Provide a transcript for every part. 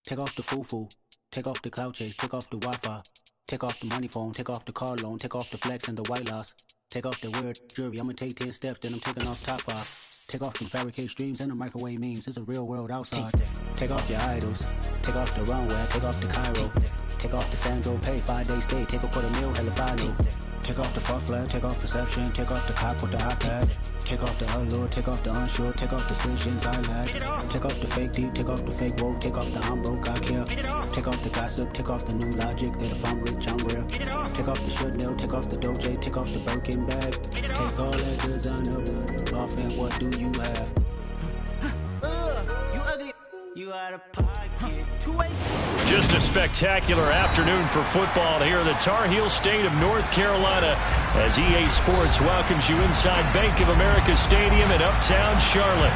Take off the foo-foo. Take off the cloud chase. Take off the Wi-Fi. Take off the money phone. Take off the car loan. Take off the flex and the white loss. Take off the weird jewelry. I'ma take 10 steps, then I'm taking off top off. Take off them fabricate streams and the microwave memes. It's a real world outside. Take off your idols. Take off the runway. Take off the Cairo. Take off the Sandro Pay. 5-day stay. Take a $250,000 hella final. Take off the fuck flag. Take off perception. Take off the cop with the iPad. Take off the allure. Take off the unsure. Take off decisions I lack. Take off the fake deep. Take off the fake woke. Take off the I'm broke. I care. Take off the gossip. Take off the new logic that if I'm rich I'm rare. Take off the should know. Take off the Doge. Take off the Birkin bag. Take all that designer off and what do you have? You ugly. You out of pocket. 2-8. Just a spectacular afternoon for football here in the Tar Heel state of North Carolina as EA Sports welcomes you inside Bank of America Stadium in uptown Charlotte.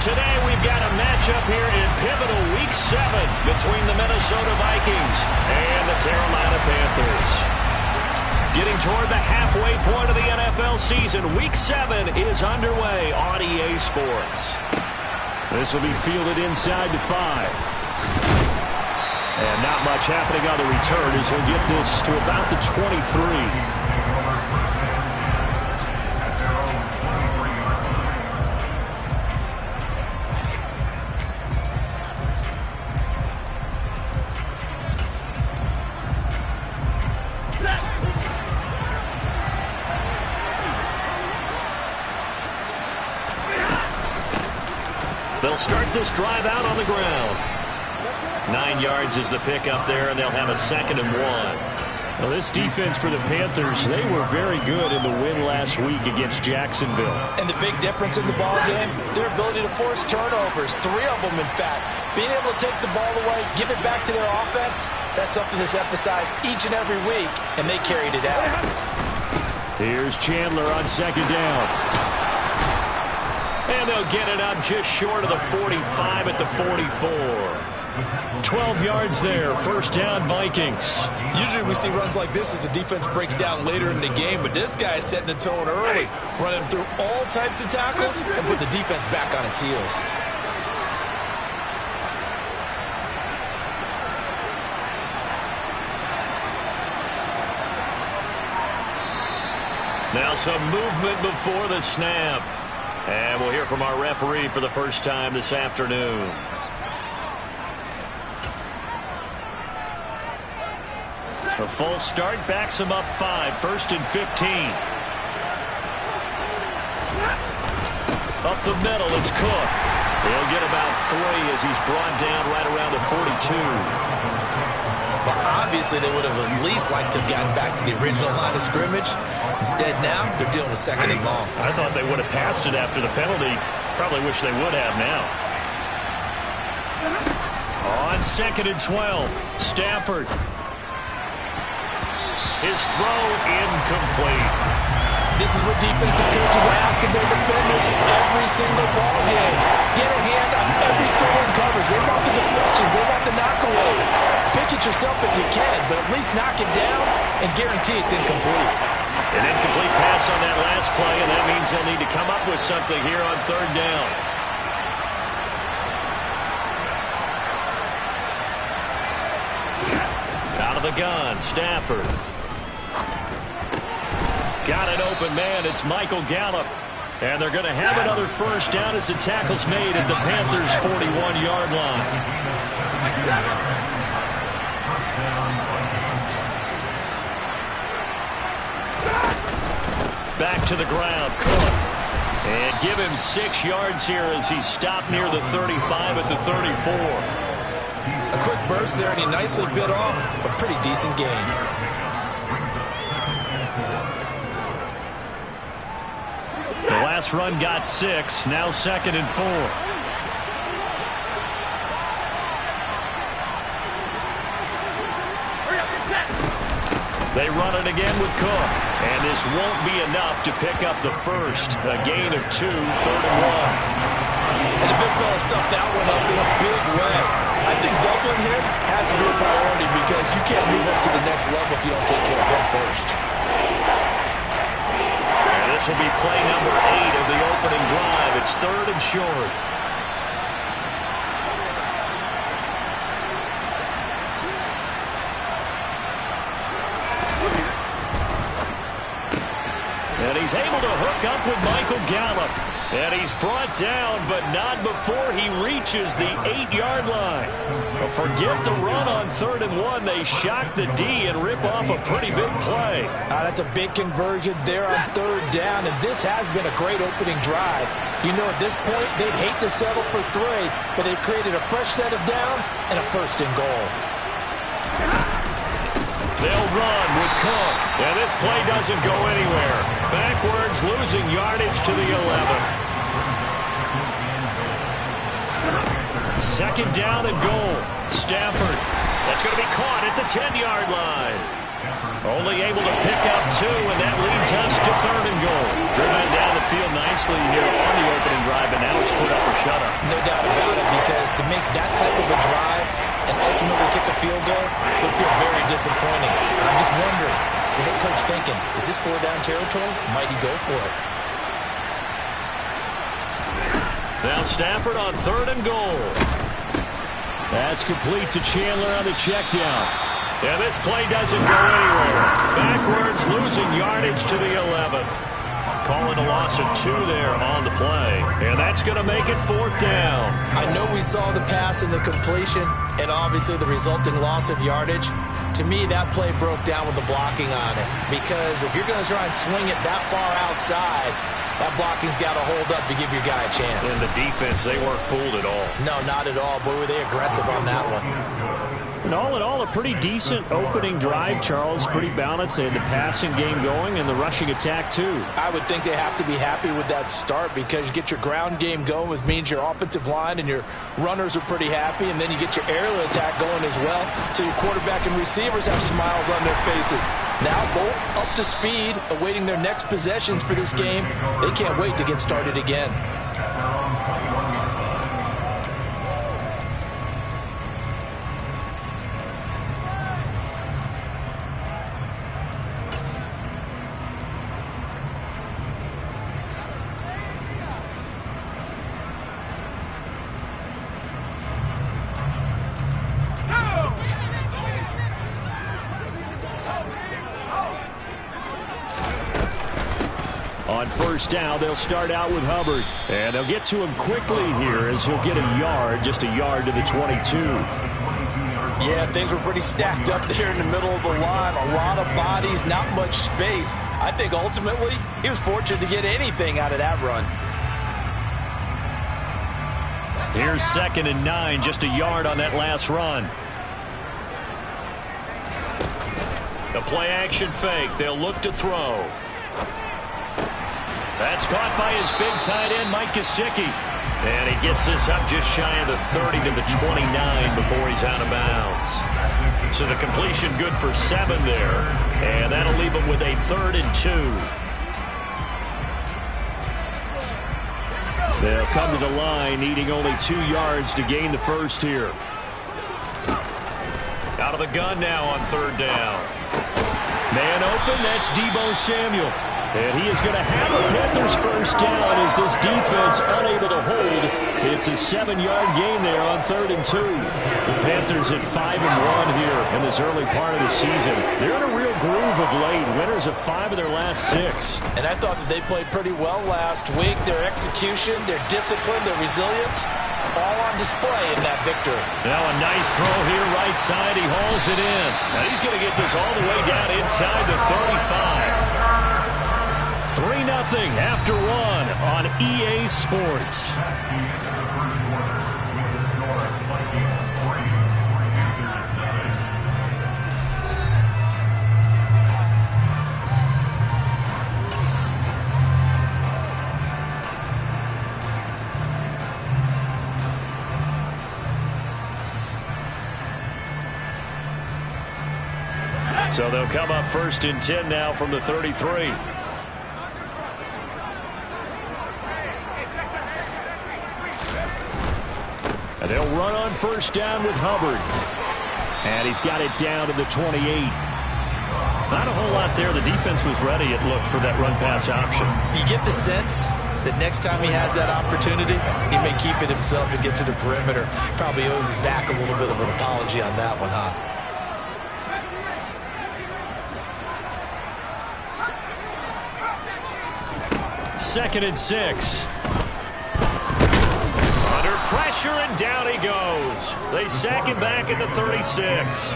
Today we've got a matchup here in pivotal Week 7 between the Minnesota Vikings and the Carolina Panthers. Getting toward the halfway point of the NFL season, Week 7 is underway on EA Sports. This will be fielded inside to 5. And not much happening on the return as he'll get this to about the 23. They'll start this drive out on the ground. 9 yards is the pick up there, and they'll have a 2nd and 1. Well, this defense for the Panthers, they were very good in the win last week against Jacksonville. And the big difference in the ball game, their ability to force turnovers, 3 of them in fact. Being able to take the ball away, give it back to their offense, that's something that's emphasized each and every week, and they carried it out. Here's Chandler on 2nd down. And they'll get it up just short of the 45 at the 44. 12 yards there, 1st down Vikings. Usually we see runs like this as the defense breaks down later in the game, but this guy is setting the tone early, running through all types of tackles and put the defense back on its heels. Now some movement before the snap. And we'll hear from our referee for the first time this afternoon. A false start backs him up 5, 1st and 15. Up the middle, it's Cook. He'll get about 3 as he's brought down right around the 42. But obviously they would have at least liked to have gotten back to the original line of scrimmage. Instead now, they're dealing with 2nd and long. I thought they would have passed it after the penalty. Probably wish they would have now. On 2nd and 12, Stafford. His throw incomplete. This is what defensive coaches are asking their defenders every single ball game. Get a hand on every throw in coverage. They want the deflections. They want the knockaways. Pick it yourself if you can, but at least knock it down and guarantee it's incomplete. An incomplete pass on that last play, and that means they'll need to come up with something here on 3rd down. Out of the gun, Stafford. Got an open man. It's Michael Gallup. And they're going to have another 1st down as the tackle's made at the Panthers' 41-yard line. Back to the ground, Cook. And give him 6 yards here as he's stopped near the 35 at the 34. A quick burst there, and he nicely bit off a pretty decent gain. The last run got 6, now 2nd and 4. They run it again with Cook, and this won't be enough to pick up the 1st. A gain of 2, 3rd and 1. And the big fella stuffed that one up in a big way. I think doubling him has to be a priority because you can't move up to the next level if you don't take care of him first. This will be play number 8 of the opening drive. It's 3rd and short. he's able to hook up with Michael Gallup. And he's brought down, but not before he reaches the 8-yard line. But forget the run on 3rd and 1. They shock the D and rip off a pretty big play. That's a big conversion there on 3rd down, and this has been a great opening drive. You know, at this point, they'd hate to settle for 3, but they've created a fresh set of downs and a 1st and goal. They'll run with Cook, and this play doesn't go anywhere. Backwards, losing yardage to the 11. 2nd down and goal. Stafford. That's going to be caught at the 10-yard line. Only able to pick up 2, and that leads us to 3rd and goal. Driven it down the field nicely here on the opening drive, and now it's put up or shut up. No doubt about it, because to make that type of a drive and ultimately kick a field goal would feel very disappointing. And I'm just wondering, is the head coach thinking, is this 4-down territory? Might he go for it? Now Stafford on 3rd and goal. That's complete to Chandler on the check down. And this play doesn't go anywhere. Backwards, losing yardage to the 11. Calling a loss of 2 there on the play. And that's going to make it 4th down. I know we saw the pass and the completion and obviously the resulting loss of yardage. To me, that play broke down with the blocking on it. Because if you're going to try and swing it that far outside, that blocking's got to hold up to give your guy a chance. And the defense, they weren't fooled at all. No, not at all. Boy, were they aggressive on that one. And all in all, a pretty decent opening drive, Charles. Pretty balanced. They had the passing game going and the rushing attack, too. I would think they have to be happy with that start because you get your ground game going, which means your offensive line and your runners are pretty happy, and then you get your aerial attack going as well, so your quarterback and receivers have smiles on their faces. Now both up to speed, awaiting their next possessions for this game. They can't wait to get started again. On 1st down, they'll start out with Hubbard. And they'll get to him quickly here as he'll get a yard, just a yard to the 22. Yeah, things were pretty stacked up there in the middle of the line. A lot of bodies, not much space. I think ultimately he was fortunate to get anything out of that run. Here's 2nd and 9, just a yard on that last run. The play-action fake. They'll look to throw. That's caught by his big tight end, Mike Gesicki. And he gets this up just shy of the 30 to the 29 before he's out of bounds. So the completion good for 7 there. And that'll leave him with a 3rd and 2. They'll come to the line, needing only 2 yards to gain the first here. Out of the gun now on 3rd down. Man open, that's Deebo Samuel. And he is going to have a Panthers first down as this defense unable to hold. It's a 7-yard gain there on 3rd and 2. The Panthers at 5-1 here in this early part of the season. They're in a real groove of late. Winners of 5 of their last 6. And I thought that they played pretty well last week. Their execution, their discipline, their resilience, all on display in that victory. Now a nice throw here right side. He hauls it in. Now he's going to get this all the way down inside the 35. 3-0 after 1 on EA Sports. So they'll come up 1st and 10 now from the 33. And they'll run on 1st down with Hubbard. And he's got it down to the 28. Not a whole lot there. The defense was ready, it looked, for that run-pass option. You get the sense that next time he has that opportunity, he may keep it himself and get to the perimeter. Probably owes his back a little bit of an apology on that one, huh? 2nd and 6. Under pressure, and down he goes. They sack him back at the 36.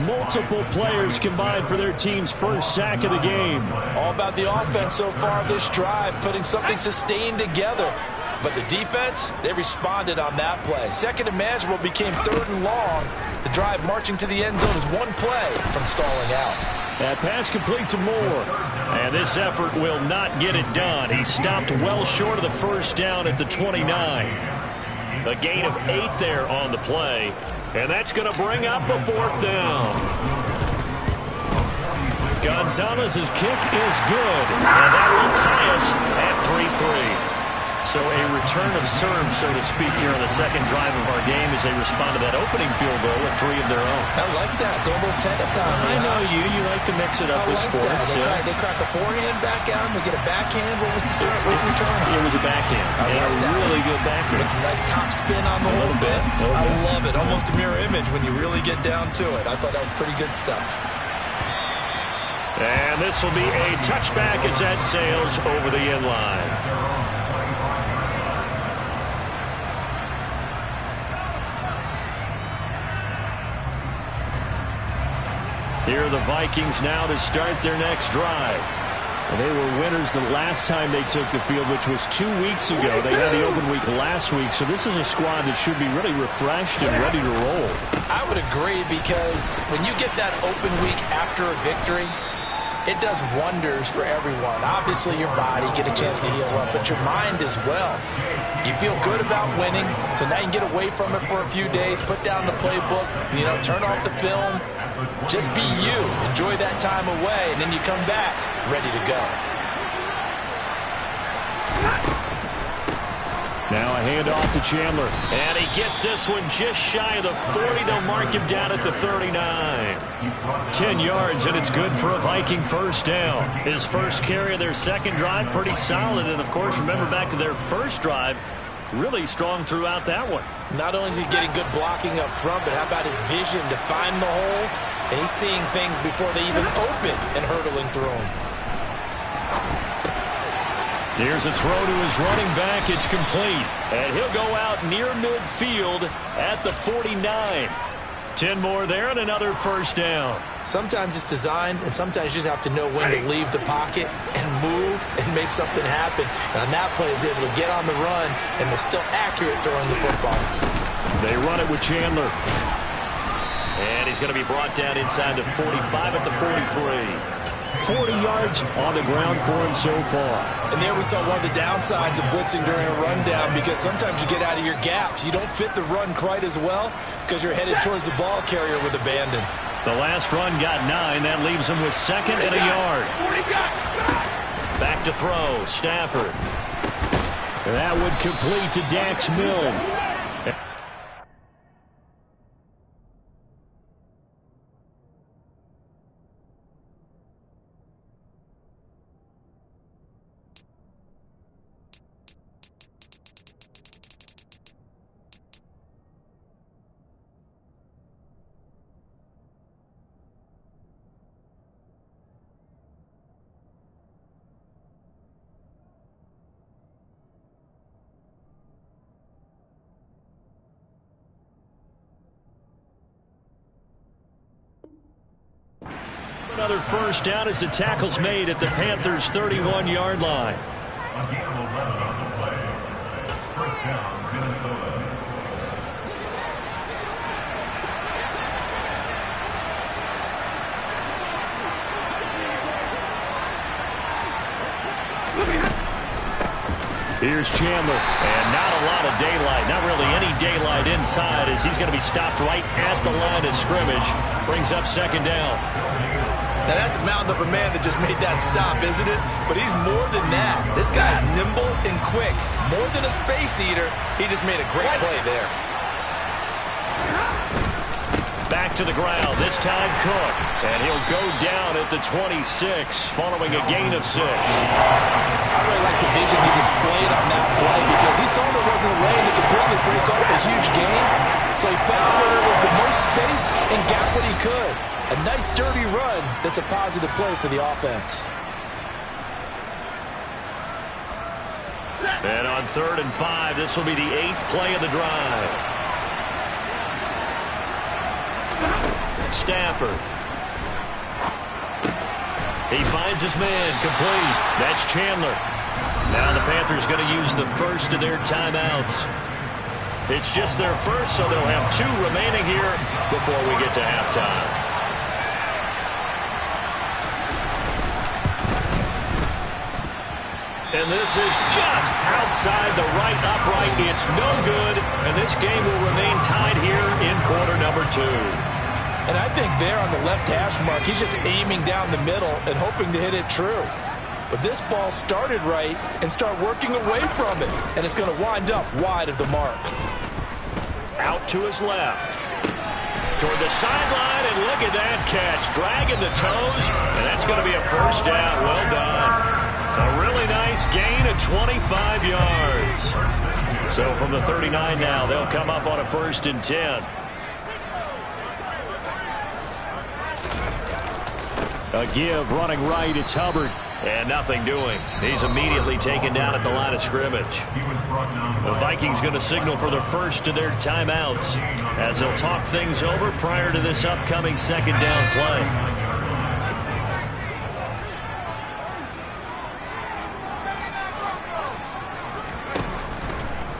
Multiple players combined for their team's first sack of the game. All about the offense so far this drive, putting something sustained together. But the defense, they responded on that play. Second and manageable became 3rd and long. The drive marching to the end zone is one play from stalling out. That pass complete to Moore. And this effort will not get it done. He stopped well short of the first down at the 29. A gain of 8 there on the play. And that's going to bring up a 4th down. Gonzalez's kick is good. And that will tie us at 3-3. So a return of serve, so to speak, here on the second drive of our game as they respond to that opening field goal with 3 of their own. I like that. Go a little tennis on me. I know you. You like to mix it up with sports. They crack a forehand back out, and they get a backhand. What was the serve? What was the return on? It was a backhand. And a really good backhand. With some nice top spin on the little bit. I love it. Almost a mirror image when you really get down to it. I thought that was pretty good stuff. And this will be a touchback as that sails over the end line. Here are the Vikings now to start their next drive. And they were winners the last time they took the field, which was 2 weeks ago. They had the open week last week, so this is a squad that should be really refreshed and ready to roll. I would agree, because when you get that open week after a victory, it does wonders for everyone. Obviously, your body, get a chance to heal up, but your mind as well. You feel good about winning, so now you can get away from it for a few days, put down the playbook, turn off the film. Just be you. Enjoy that time away, and then you come back ready to go. Now a handoff to Chandler. And he gets this one just shy of the 40. They'll mark him down at the 39. 10 yards, and it's good for a Viking first down. His first carry of their second drive, pretty solid. And, of course, remember back to their first drive, really strong throughout that one. Not only is he getting good blocking up front, but how about his vision to find the holes? And he's seeing things before they even open and hurdling through them. Here's a throw to his running back. It's complete. And he'll go out near midfield at the 49. 10 more there and another first down. Sometimes it's designed, and sometimes you just have to know when to leave the pocket and move and make something happen. And on that play, he's able to get on the run and was still accurate throwing the football. They run it with Chandler. And he's going to be brought down inside the 45 at the 43. 40 yards on the ground for him so far. And there we saw one of the downsides of blitzing during a rundown, because sometimes you get out of your gaps. You don't fit the run quite as well because you're headed towards the ball carrier with abandon. The last run got 9. That leaves him with 2nd and a yard. Back to throw. Stafford. That would complete to Dax Milne. Another first down as the tackle's made at the Panthers' 31-yard line. Here's Chandler, and not a lot of daylight, not really any daylight inside, as he's going to be stopped right at the line of scrimmage. Brings up 2nd down. Now that's a mountain of a man that just made that stop, isn't it? But he's more than that. This guy's nimble and quick. More than a space eater, he just made a great play there. Back to the ground, this time Cook. And he'll go down at the 26, following a gain of 6. I really like the vision he displayed on that play, because he saw there wasn't a lane to completely break off a huge gain. So he found where there was the most space and got what he could. A nice, dirty run that's a positive play for the offense. And on 3rd and 5, this will be the 8th play of the drive. Stafford. He finds his man, complete. That's Chandler. Now the Panthers going to use the first of their timeouts. It's just their first, so they'll have 2 remaining here before we get to halftime. And this is just outside the right upright. It's no good, and this game will remain tied here in quarter number 2. And I think there on the left hash mark, he's just aiming down the middle and hoping to hit it true. But this ball started right and start working away from it, and it's going to wind up wide of the mark. Out to his left. Toward the sideline, and look at that catch. Dragging the toes, and that's going to be a first down. Well done. A really nice gain of 25 yards. So from the 39 now, they'll come up on a 1st and 10. A give running right. It's Hubbard. And nothing doing. He's immediately taken down at the line of scrimmage. The Vikings going to signal for the first of their timeouts as they'll talk things over prior to this upcoming 2nd down play.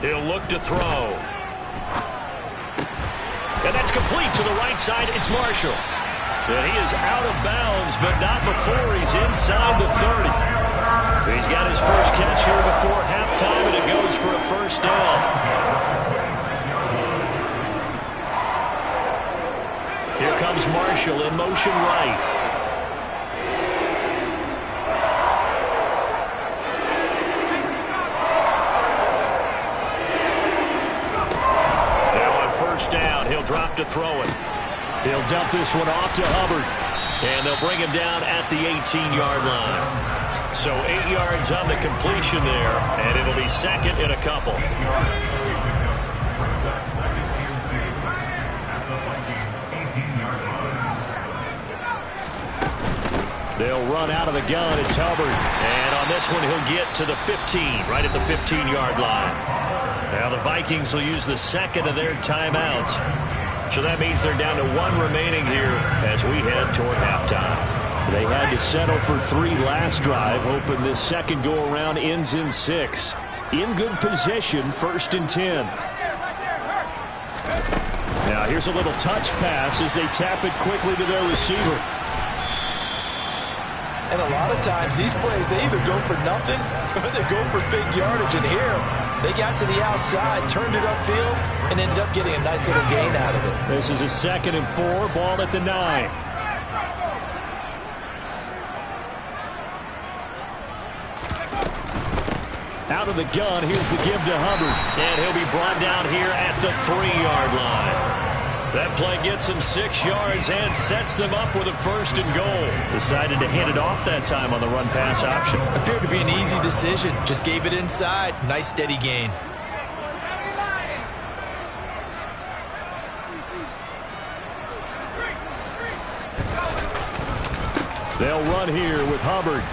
He'll look to throw. And that's complete to the right side. It's Marshall. And he is out of bounds, but not before he's inside the 30. He's got his first catch here before halftime, and it goes for a first down. Here comes Marshall in motion right. Now on 1st down, he'll drop to throw it. He'll dump this one off to Hubbard. And they'll bring him down at the 18-yard line. So 8 yards on the completion there, and it'll be 2nd and a couple. They'll run out of the gun. It's Hubbard. And on this one, he'll get to the 15, right at the 15-yard line. Now the Vikings will use the 2nd of their timeouts. So that means they're down to 1 remaining here as we head toward halftime. They had to settle for 3 last drive, hoping this second go-around ends in 6. In good position, 1st and 10. Now here's a little touch pass as they tap it quickly to their receiver. And a lot of times these plays, they either go for nothing or they go for big yardage. And here, they got to the outside, turned it upfield, and ended up getting a nice little gain out of it. This is a 2nd and 4, ball at the 9. Out of the gun, here's the give to Hubbard. And he'll be brought down here at the 3-yard line. That play gets him 6 yards and sets them up with a 1st and goal. Decided to hand it off that time on the run-pass option. Appeared to be an easy decision. Just gave it inside. Nice steady gain. They'll run here with Hubbard.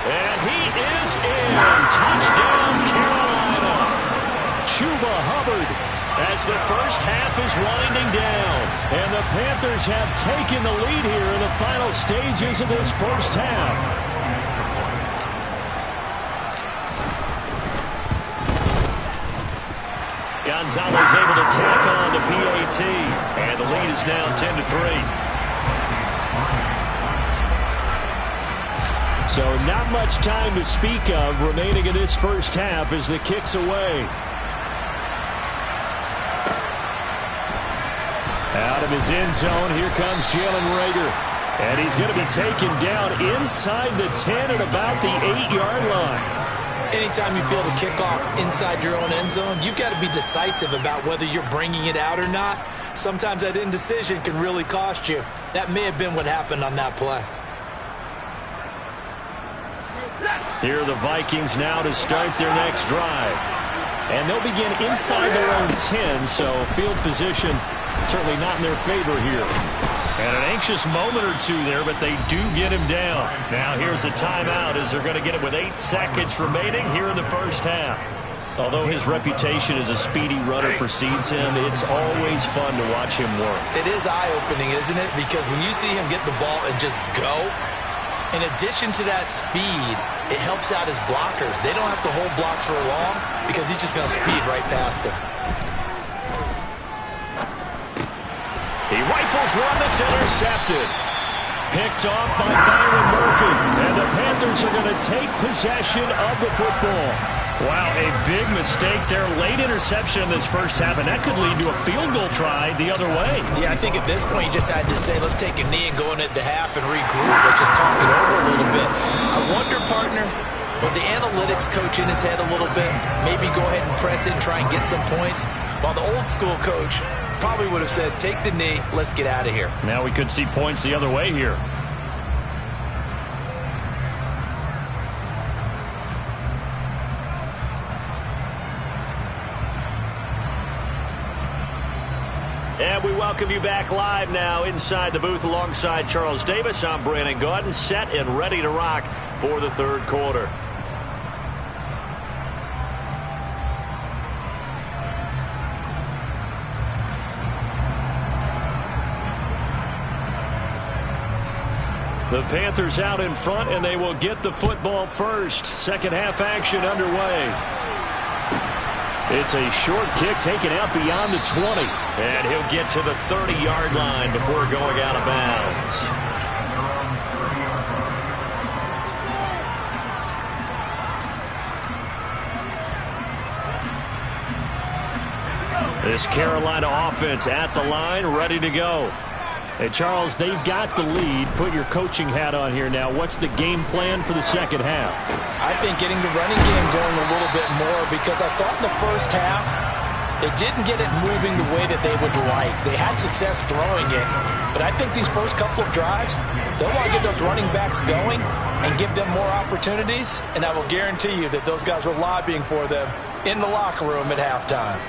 And he is in. Touchdown, Carolina. Chuba Hubbard as the first half is winding down. And the Panthers have taken the lead here in the final stages of this first half. Gonzalez able to tack on the PAT. And the lead is now 10-3. So not much time to speak of remaining in this first half as the kick's away. Out of his end zone, here comes Jalen Reagor. And he's going to be taken down inside the 10 at about the 8-yard line. Anytime you feel the kickoff inside your own end zone, you've got to be decisive about whether you're bringing it out or not. Sometimes that indecision can really cost you. That may have been what happened on that play. Here are the Vikings now to start their next drive. And they'll begin inside their own 10, so field position certainly not in their favor here. And an anxious moment or two there, but they do get him down. Now here's a timeout as they're going to get it with 8 seconds remaining here in the first half. Although his reputation as a speedy runner precedes him, it's always fun to watch him work. It is eye-opening, isn't it? Because when you see him get the ball and just go, in addition to that speed, it helps out his blockers. They don't have to hold blocks for long because he's just going to speed right past them. He rifles one that's intercepted. Picked off by Byron Murphy. And the Panthers are going to take possession of the football. Wow, a big mistake there. Late interception in this first half, and that could lead to a field goal try the other way. Yeah, I think at this point you just had to say, let's take a knee and go into the half and regroup. Let's just talk it over a little bit. I wonder, partner, was the analytics coach in his head a little bit? Maybe go ahead and press it and try and get some points? While the old school coach probably would have said, take the knee, let's get out of here. Now we could see points the other way here. And we welcome you back live now inside the booth alongside Charles Davis. I'm Brandon Gaudin, set and ready to rock for the third quarter. The Panthers out in front, and they will get the football first. Second half action underway. It's a short kick taken out beyond the 20. And he'll get to the 30-yard line before going out of bounds. This Carolina offense at the line, ready to go. Hey, Charles, they've got the lead. Put your coaching hat on here now. What's the game plan for the second half? I think getting the running game going a little bit more, because I thought in the first half they didn't get it moving the way that they would like. They had success throwing it, but I think these first couple of drives, they'll want to get those running backs going and give them more opportunities, and I will guarantee you that those guys were lobbying for them in the locker room at halftime.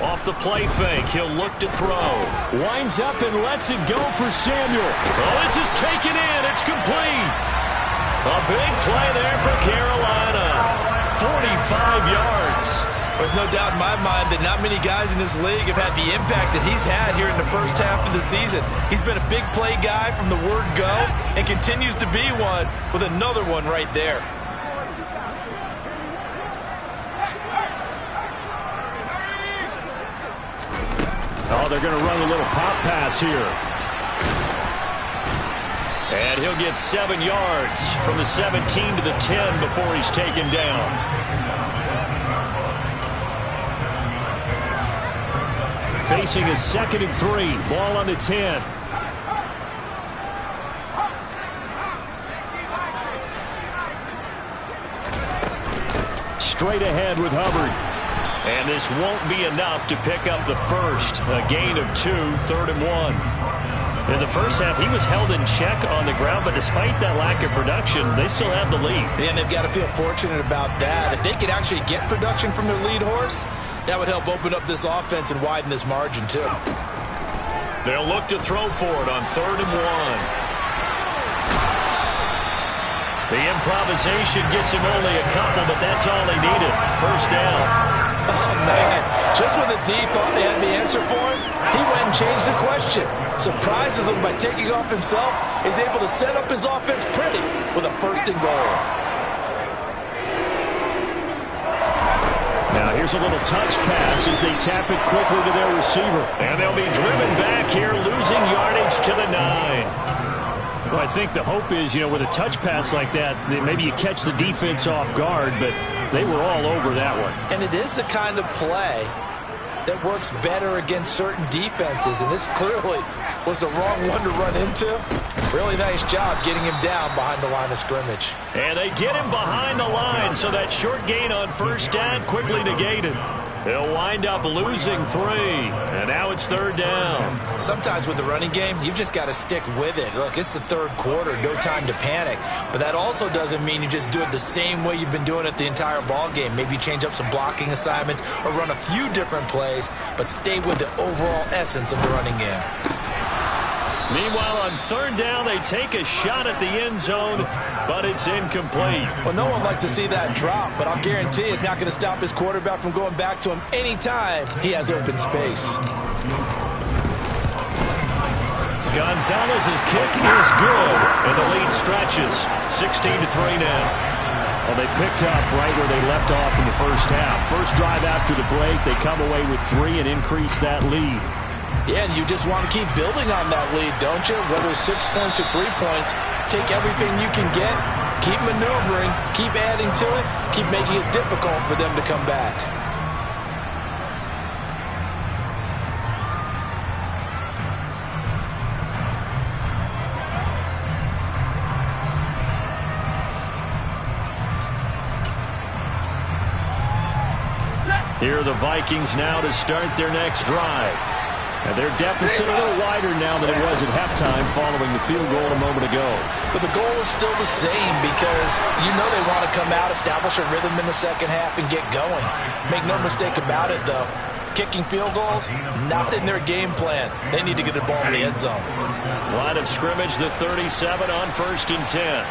Off the play fake, he'll look to throw. Winds up and lets it go for Samuel. Oh, this is taken in. It's complete. A big play there for Carolina. 45 yards. There's no doubt in my mind that not many guys in this league have had the impact that he's had here in the first half of the season. He's been a big play guy from the word go and continues to be one with another one right there. Oh, they're going to run a little pop pass here. And he'll get 7 yards from the 17 to the 10 before he's taken down. Facing a 2nd and 3. Ball on the 10. Straight ahead with Hubbard. And this won't be enough to pick up the first. A gain of 2, 3rd and 1. In the first half, he was held in check on the ground, but despite that lack of production, they still have the lead. And they've got to feel fortunate about that. If they could actually get production from their lead horse, that would help open up this offense and widen this margin, too. They'll look to throw for it on 3rd and 1. The improvisation gets him only a couple, but that's all they needed. First down. Oh, man. Just when the D thought they had the answer for him, he went and changed the question. Surprises him by taking off himself. He's able to set up his offense pretty with a 1st and goal. Now here's a little touch pass as they tap it quickly to their receiver. And they'll be driven back here, losing yardage to the 9. Well, I think the hope is, with a touch pass like that, maybe you catch the defense off guard, but they were all over that one. And it is the kind of play that works better against certain defenses, and this clearly was the wrong one to run into. Really nice job getting him down behind the line of scrimmage. And they get him behind the line, so that short gain on first down quickly negated. They'll wind up losing 3, and now it's 3rd down. Sometimes with the running game, you've just got to stick with it. Look, it's the 3rd quarter, no time to panic. But that also doesn't mean you just do it the same way you've been doing it the entire ball game. Maybe change up some blocking assignments or run a few different plays, but stay with the overall essence of the running game. Meanwhile, on third down, they take a shot at the end zone, but it's incomplete. Well, no one likes to see that drop, but I'll guarantee it's not going to stop his quarterback from going back to him anytime he has open space. Gonzalez's kick is good, and the lead stretches. 16-3 now. Well, they picked up right where they left off in the first half. First drive after the break, they come away with 3 and increase that lead. Yeah, and you just want to keep building on that lead, don't you? Whether it's 6 points or 3 points, take everything you can get, keep maneuvering, keep adding to it, keep making it difficult for them to come back. Here are the Vikings now to start their next drive. And their deficit a little wider now than it was at halftime following the field goal a moment ago. But the goal is still the same because you know they want to come out, establish a rhythm in the second half, and get going. Make no mistake about it, though. Kicking field goals, not in their game plan. They need to get the ball in the end zone. Line of scrimmage, the 37 on 1st and 10.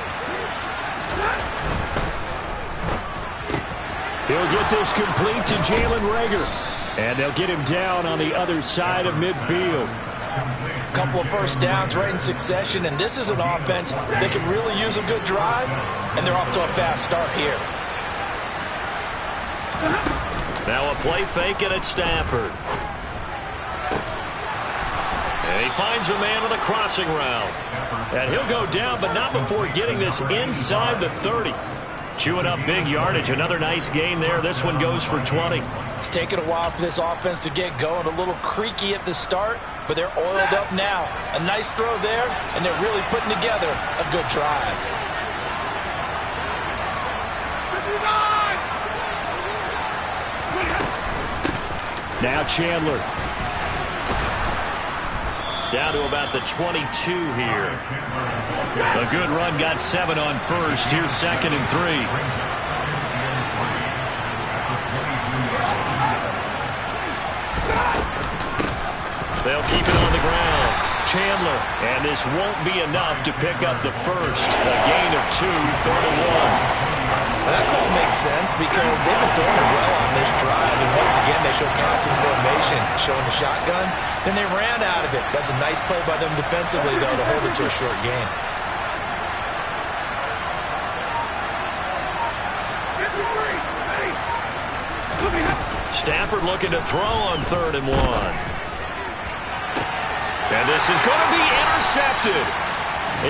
He'll get this complete to Jalen Reagor. And they'll get him down on the other side of midfield. A couple of first downs right in succession, and this is an offense that can really use a good drive, and they're off to a fast start here. Now a play fake and it's Stafford. And he finds a man on the crossing route. And he'll go down, but not before getting this inside the 30. Chewing up big yardage. Another nice gain there. This one goes for 20. It's taken a while for this offense to get going. A little creaky at the start, but they're oiled up now. A nice throw there, and they're really putting together a good drive. Now Chandler. Down to about the 22 here. A good run, got 7 on 1st. Here's 2nd and 3. They'll keep it on the ground. Chandler. And this won't be enough to pick up the first. A gain of 2, 3rd and 1. That call makes sense because they've been throwing it well on this drive, and once again they show passing formation, showing the shotgun. Then they ran out of it. That's a nice play by them defensively, though, to hold it to a short gain. Stafford looking to throw on 3rd and 1. And this is going to be intercepted.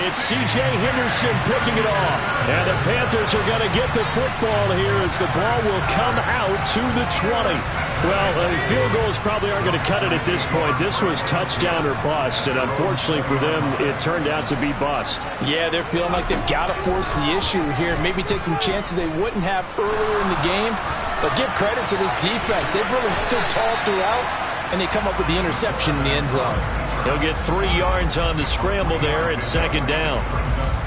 It's C.J. Henderson picking it off. And the Panthers are going to get the football here as the ball will come out to the 20. Well, field goals probably aren't going to cut it at this point. This was touchdown or bust, and unfortunately for them, it turned out to be bust. Yeah, they're feeling like they've got to force the issue here. Maybe take some chances they wouldn't have earlier in the game. But give credit to this defense. They've really stood tall throughout, and they come up with the interception in the end zone. He'll get 3 yards on the scramble there at 2nd down.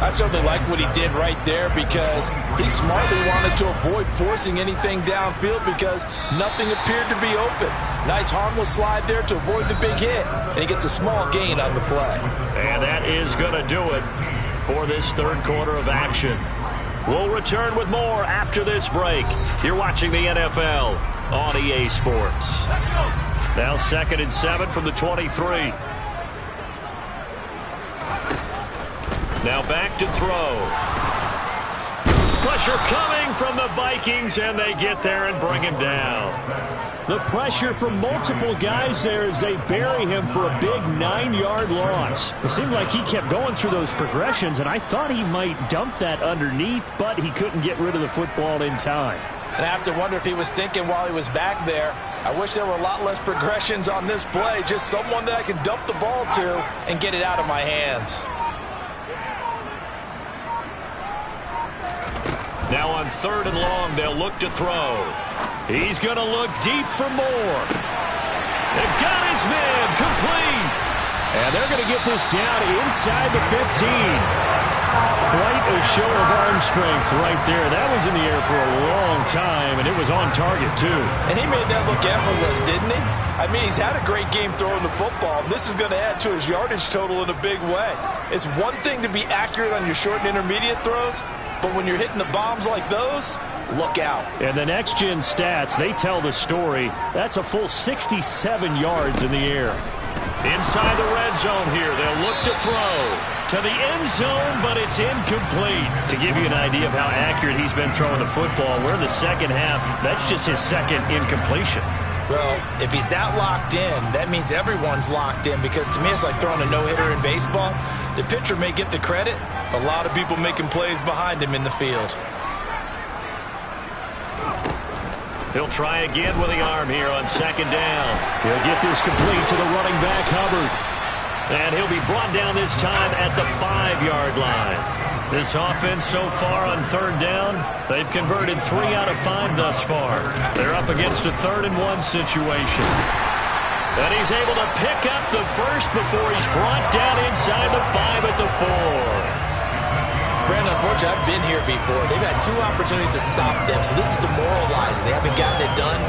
I certainly like what he did right there because he smartly wanted to avoid forcing anything downfield because nothing appeared to be open. Nice harmless slide there to avoid the big hit, and he gets a small gain on the play. And that is going to do it for this 3rd quarter of action. We'll return with more after this break. You're watching the NFL on EA Sports. Now 2nd and 7 from the 23. Now back to throw. Pressure coming from the Vikings, and they get there and bring him down. The pressure from multiple guys there as they bury him for a big 9-yard loss. It seemed like he kept going through those progressions, and I thought he might dump that underneath, but he couldn't get rid of the football in time. And I have to wonder if he was thinking while he was back there, I wish there were a lot less progressions on this play, just someone that I can dump the ball to and get it out of my hands. Now on 3rd and long, they'll look to throw. He's going to look deep for more. They've got his man complete. And they're going to get this down inside the 15. Quite a show of arm strength right there. That was in the air for a long time, and it was on target, too. And he made that look effortless, didn't he? I mean, he's had a great game throwing the football. This is going to add to his yardage total in a big way. It's one thing to be accurate on your short and intermediate throws, but when you're hitting the bombs like those, look out. And the next-gen stats, they tell the story. That's a full 67 yards in the air. Inside the red zone here, they'll look to throw to the end zone, but it's incomplete. To give you an idea of how accurate he's been throwing the football, we're in the second half. That's just his second incompletion. Well, if he's that locked in, that means everyone's locked in, because to me it's like throwing a no-hitter in baseball. The pitcher may get the credit, but a lot of people making plays behind him in the field. He'll try again with the arm here on second down. He'll get this complete to the running back, Hubbard. And he'll be brought down this time at the 5-yard line. This offense so far on third down, they've converted 3 out of 5 thus far. They're up against a 3rd-and-1 situation. And he's able to pick up the first before he's brought down inside the 5 at the 4. Brandon, unfortunately, I've been here before. They've had 2 opportunities to stop them, so this is demoralizing. They haven't gotten it done.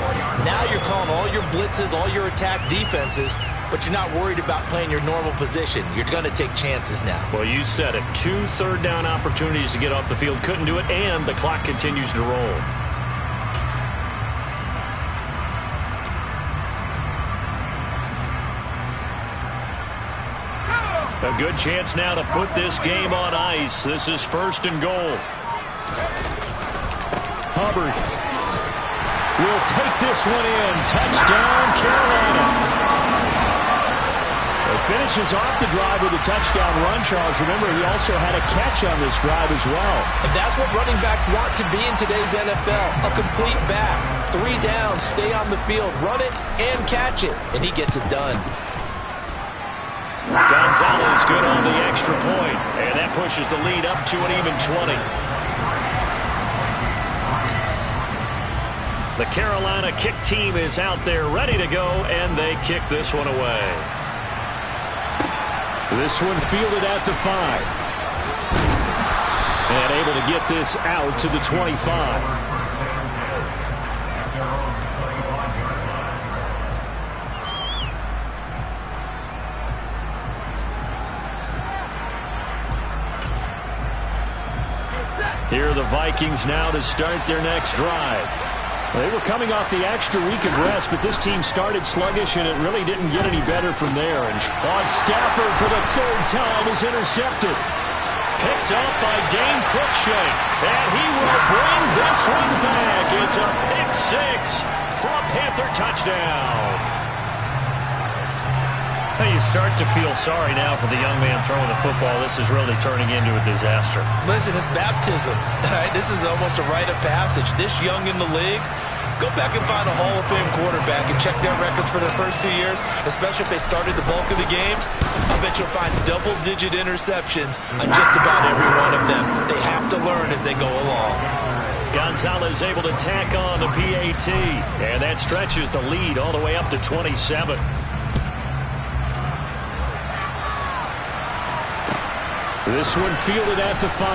Now you're calling all your blitzes, all your attack defenses, but you're not worried about playing your normal position. You're going to take chances now. Well, you said it. 2 third-down opportunities to get off the field. Couldn't do it, and the clock continues to roll. A good chance now to put this game on ice. This is 1st and goal. Hubbard will take this one in. Touchdown, Carolina. Finishes off the drive with a touchdown run, Charles. Remember, he also had a catch on this drive as well. And that's what running backs want to be in today's NFL. A complete back. 3 down, stay on the field, run it, and catch it. And he gets it done. Gonzalez good on the extra point, and that pushes the lead up to an even 20. The Carolina kick team is out there ready to go, and they kick this one away. This one fielded at the 5. And able to get this out to the 25. Here are the Vikings now to start their next drive. They were coming off the extra week of rest, but this team started sluggish, and it really didn't get any better from there. And Stafford for the 3rd time is intercepted. Picked up by Dane Cruikshank, and he will bring this one back. It's a pick 6 for a Panther touchdown. You start to feel sorry now for the young man throwing the football. This is really turning into a disaster. Listen, it's baptism. Right? This is almost a rite of passage. This young in the league, go back and find a Hall of Fame quarterback and check their records for their first 2 years, especially if they started the bulk of the games. I bet you'll find double-digit interceptions on just about every one of them. They have to learn as they go along. Gonzalez able to tack on the PAT, and that stretches the lead all the way up to 27. This one fielded at the 5.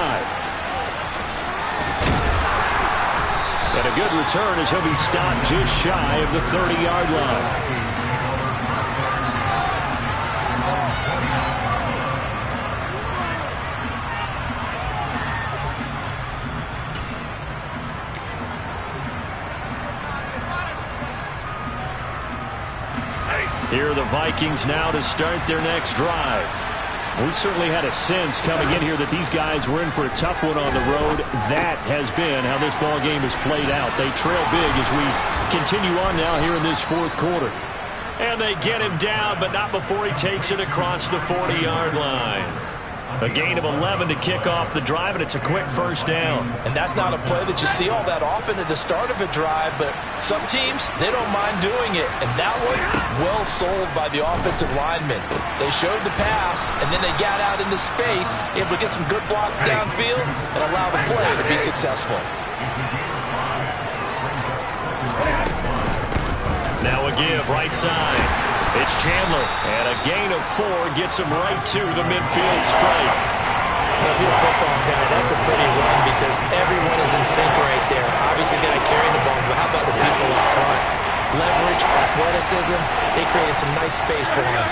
And a good return as he'll be stopped just shy of the 30-yard line. Here are the Vikings now to start their next drive. We certainly had a sense coming in here that these guys were in for a tough one on the road. That has been how this ball game has played out. They trail big as we continue on now here in this 4th quarter. And they get him down, but not before he takes it across the 40-yard line. A gain of 11 to kick off the drive, and it's a quick 1st down. And that's not a play that you see all that often at the start of a drive, but some teams, they don't mind doing it. And that one, well sold by the offensive lineman. They showed the pass, and then they got out into space, able to get some good blocks downfield and allow the play to be successful. Now a give right side. It's Chandler, and a gain of 4 gets him right to the midfield stripe. If you're a football guy, that's a pretty run because everyone is in sync right there. Obviously, got to carry the ball, but how about the people up front? Leverage, athleticism, they created some nice space for him.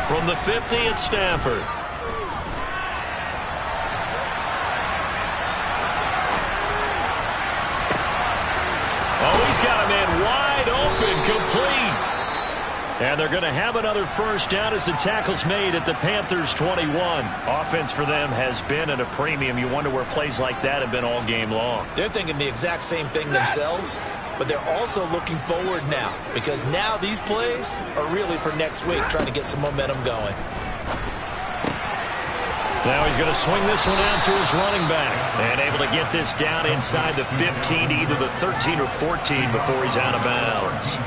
From the 50, it's Stafford. Oh, he's got a man wide open, complete. And they're going to have another first down as the tackle's made at the Panthers' 21. Offense for them has been at a premium. You wonder where plays like that have been all game long. They're thinking the exact same thing themselves, but they're also looking forward now because now these plays are really for next week, trying to get some momentum going. Now he's going to swing this one out to his running back and able to get this down inside the 15 to either the 13 or 14 before he's out of bounds.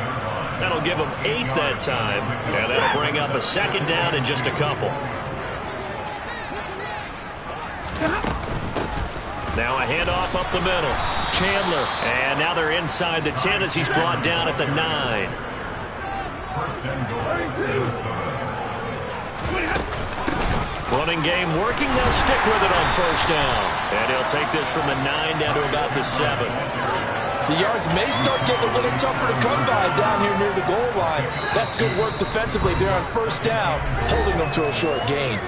That'll give him 8 that time, and that'll bring up a second down in just a couple. Now a handoff up the middle. Chandler, and now they're inside the 10 as he's brought down at the 9. Running game working. They'll stick with it on first down. And he'll take this from the 9 down to about the 7. The yards may start getting a little tougher to come by down here near the goal line. That's good work defensively there on first down, holding them to a short gain.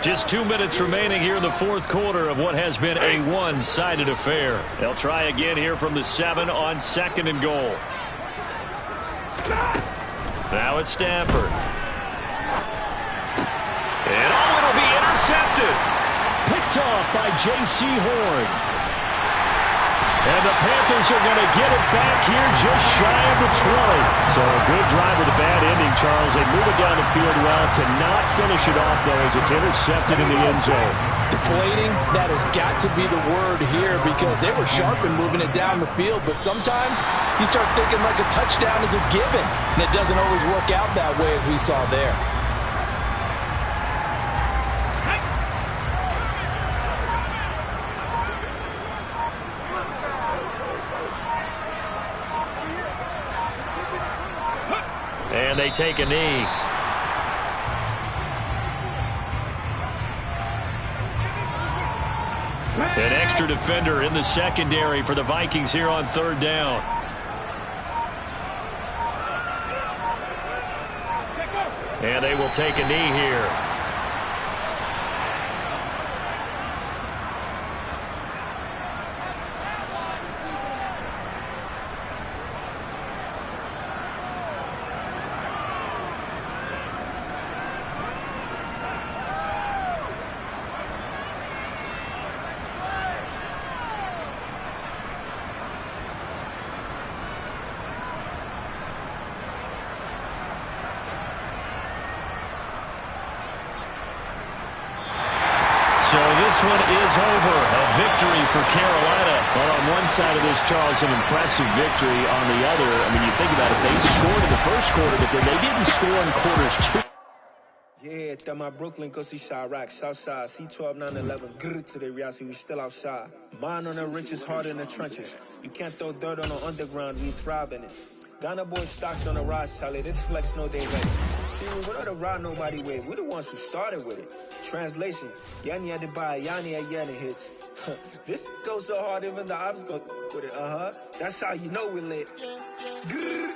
Just 2 minutes remaining here in the fourth quarter of what has been a one-sided affair. They'll try again here from the 7 on 2nd and goal. Now it's Stafford. And it'll be intercepted. Picked off by J.C. Horn. And the Panthers are going to get it back here just shy of the 20. So a good drive with a bad ending, Charles. They move it down the field well. Cannot finish it off, though, as it's intercepted in the end zone. Deflating, that has got to be the word here because they were sharp in moving it down the field. But sometimes you start thinking like a touchdown is a given. And it doesn't always work out that way as we saw there. And they take a knee. An extra defender in the secondary for the Vikings here on 3rd down. And they will take a knee here. So this one is over. A victory for Carolina. Well, on one side of this, Charles, an impressive victory. On the other, I mean, you think about it, they scored in the first quarter, but then they didn't score in quarters 2. Yeah, that my Brooklyn, go see Chirac, Southside, C12, 911, grrr to the reality, we still outside. Mine on the riches, hard in the trenches. You can't throw dirt on the underground, we thrive in it. Ghana boy stocks on the rise, Charlie, this flex no day ready. See, we were the ride nobody with, we're the ones who started with it. Translation, Yanni had to buy, Yanni had Yanni hits. This goes so hard, even the ops go with it, That's how you know we lit. Grrr,